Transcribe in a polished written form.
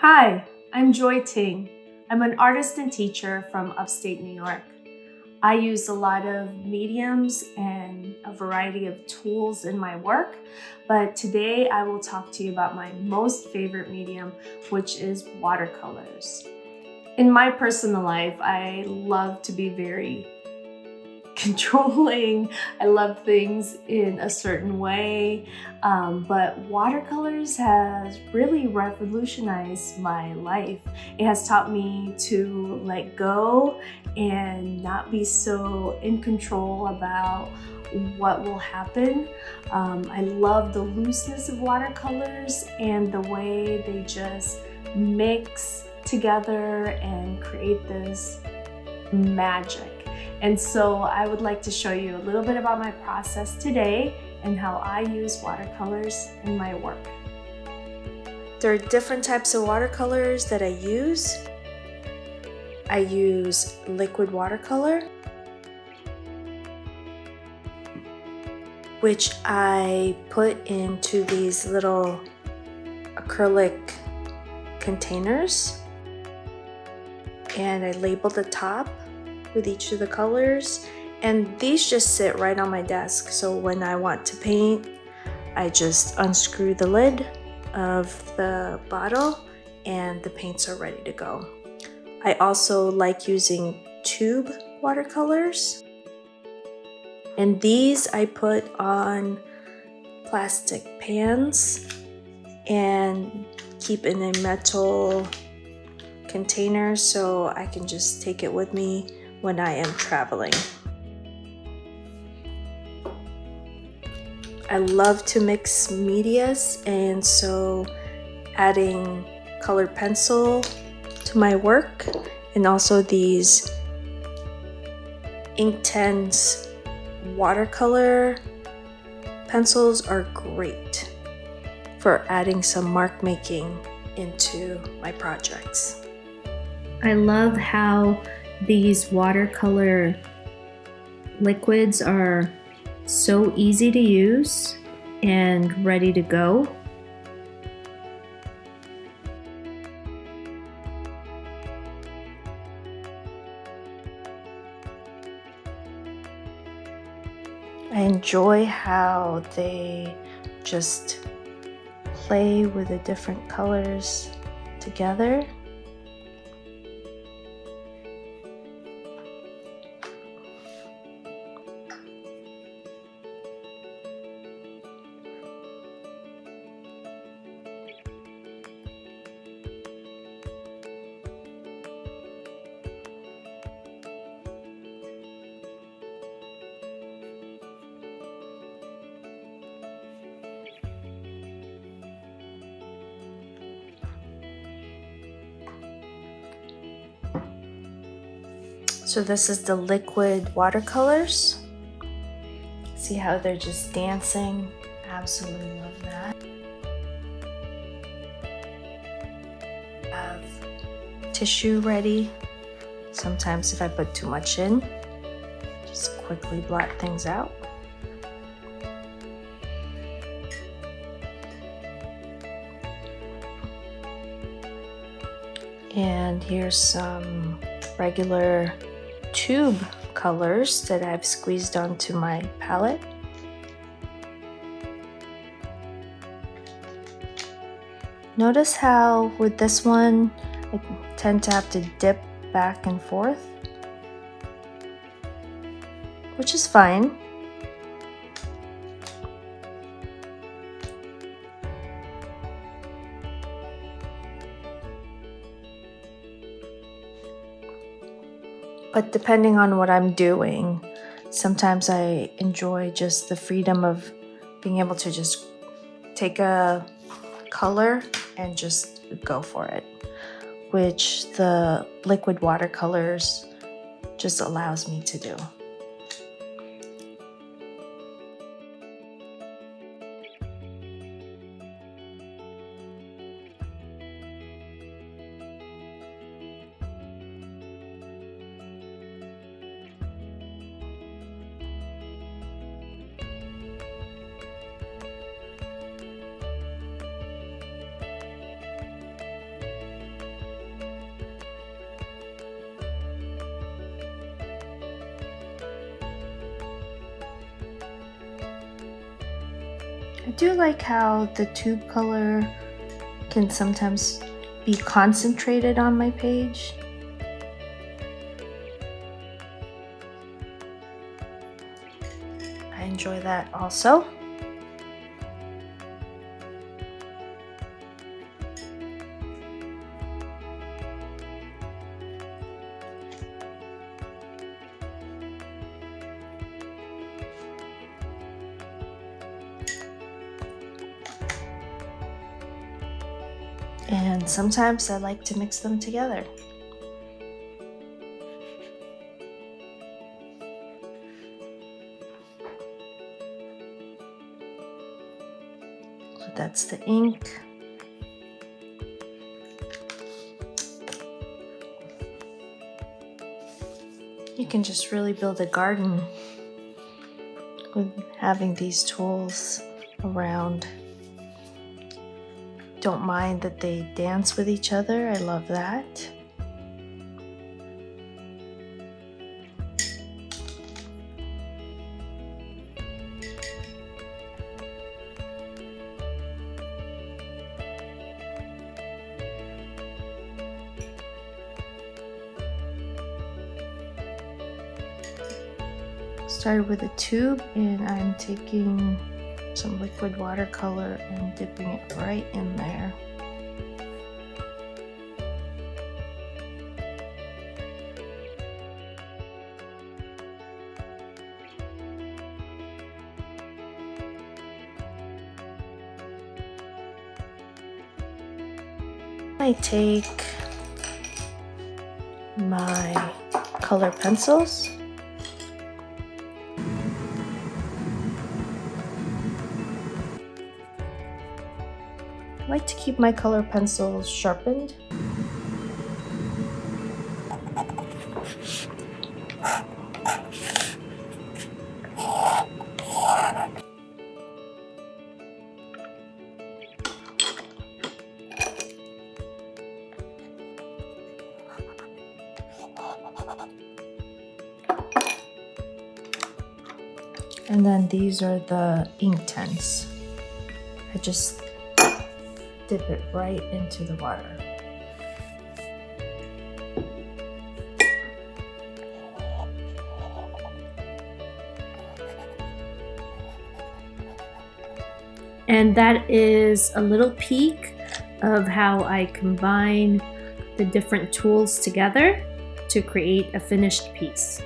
Hi, I'm Ting. I'm an artist and teacher from upstate New York. I use a lot of mediums and a variety of tools in my work, but today I will talk to you about my most favorite medium, which is watercolors. In my personal life, I love to be very controlling. I love things in a certain way, but watercolors has really revolutionized my life. It has taught me to let go and not be so in control about what will happen. I love the looseness of watercolors and the way they just mix together and create this magic. And so I would like to show you a little bit about my process today and how I use watercolors in my work. There are different types of watercolors that I use. I use liquid watercolor, which I put into these little acrylic containers, and I label the top with each of the colors, and these just sit right on my desk. So when I want to paint, I just unscrew the lid of the bottle and the paints are ready to go. I also like using tube watercolors, and these I put on plastic pans and keep in a metal container so I can just take it with me when I am traveling. I love to mix medias, and so adding colored pencil to my work, and also these Inktense watercolor pencils are great for adding some mark making into my projects. I love how these watercolor liquids are so easy to use and ready to go. I enjoy how they just play with the different colors together. So this is the liquid watercolors. See how they're just dancing? Absolutely love that. Have tissue ready. Sometimes if I put too much in, just quickly blot things out. And here's some regular tube colors that I've squeezed onto my palette. Notice how with this one I tend to have to dip back and forth, which is fine. But depending on what I'm doing, sometimes I enjoy just the freedom of being able to just take a color and just go for it, which the liquid watercolors just allows me to do. I do like how the tube color can sometimes be concentrated on my page. I enjoy that also. And sometimes I like to mix them together. So that's the ink. You can just really build a garden with having these tools around. Don't mind that they dance with each other. I love that. Started with a tube, and I'm taking some liquid watercolor and dipping it right in there. I take my color pencils . I like to keep my color pencils sharpened. And then these are the ink tints. I just dip it right into the water. And that is a little peek of how I combine the different tools together to create a finished piece.